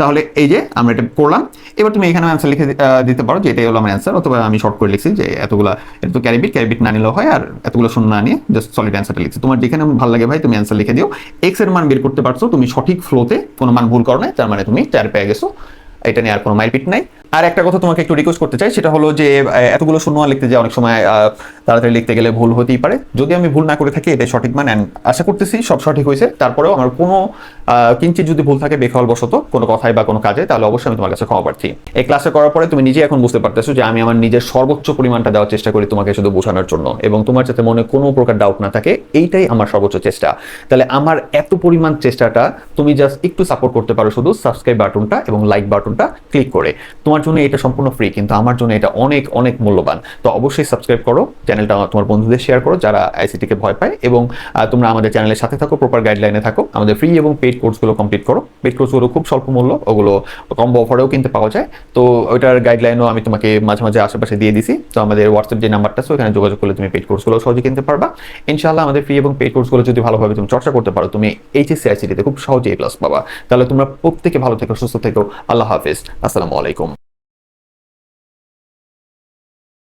তাহলে এই যে আমরা এটা করলাম, এবার তুমি এখানে অ্যান্সার লিখে দিতে পারো যে এটাই হলো আমার অ্যান্সার, অথবা আমি শর্ট করে লিখছি যে এতগুলা, এটা তো ক্যারি বিট না নিলেও হয়, আর এতগুলো শূন্য না নিয়ে জাস্ট সলিড অ্যান্সারটা লিখছি। তোমার যেখানে ভালো লাগে ভাই তুমি অ্যান্সার লিখে দিও। এক্স এর মান বের করতে পারছো, তুমি সঠিক ফ্লোতে কোনো মান ভুল করো নাই, তার মানে তুমি 4 পেয়ে গেছো, এটা নিয়ে আর কোনো মাইলপিট নাই। আর একটা কথা তোমাকে একটু রিকোয়েস্ট করতে চাই, সেটা হলো যে এতগুলো শূন্য লিখতে যে অনেক সময় তাড়াতাড়ি লিখতে গেলে ভুল হতেই পারে। যদি আমি ভুল না করে থাকি এটাই সঠিক মান, আশা করতেছি সব সঠিক হয়েছে। তারপরেও আমার কোনো কিঞ্চিত যদি ভুল থাকে বেখল বশত কোনো কথায় বা কোনো কাজে, তাহলে অবশ্যই আমি তোমার কাছে ক্ষমা প্রার্থী। এই ক্লাসে করার পরে তুমি নিজে এখন বুঝতে পারতেছো যে আমি আমার নিজের সর্বোচ্চ পরিমাণটা দেওয়ার চেষ্টা করি তোমাকে শুধু বোঝানোর জন্য, এবং তোমার যাতে মনে কোনো প্রকার ডাউট না থাকে, এইটাই আমার সর্বোচ্চ চেষ্টা। তাহলে আমার এত পরিমাণ চেষ্টাটা তুমি জাস্ট একটু সাপোর্ট করতে পারো শুধু সাবস্ক্রাইব বাটনটা এবং লাইক বাটনটা ক্লিক করে। তোমার জন্য এটা সম্পূর্ণ ফ্রি, কিন্তু আমার জন্য এটা অনেক অনেক মূল্যবান। তো অবশ্যই সাবস্ক্রাইব করো, চ্যানেলটা তোমার বন্ধুদের শেয়ার করো যারা আইসিটি কে ভয় পায়, এবং তোমরা আমাদের চ্যানেলের সাথে থাকো, প্রপার গাইডলাইনে থাকো। আমাদের ফ্রি এবং পেইড কোর্সগুলো কমপ্লিট করো। পেইড কোর্সগুলো খুব স্বল্প মূল্য, ওগুলো কম্বো অফারেও কিনতে পাওয়া যায়। তো ওইটার গাইডলাইনও আমি তোমাকে মাঝে মাঝে আশেপাশে দিয়ে দিছি। তো আমাদের হোয়াটসঅ্যাপ যে নাম্বারটা আছে ওখানে যোগাযোগ করলে তুমি পেইড কোর্সগুলো সহজে কিনতে পারবা। ইনশাআল্লাহ আমাদের ফ্রি এবং পেইড কোর্সগুলো যদি ভালোভাবে তুমি চর্চা করতে পারো, তুমি এইচএসসি আইসিটিতে খুব সহজে A+ পাবা। তাহলে তোমরা প্রত্যেকে ভালো থেকো, সুস্থ থেকো। আল্লাহ হাফেজ, আসসালামু আলাইকুম।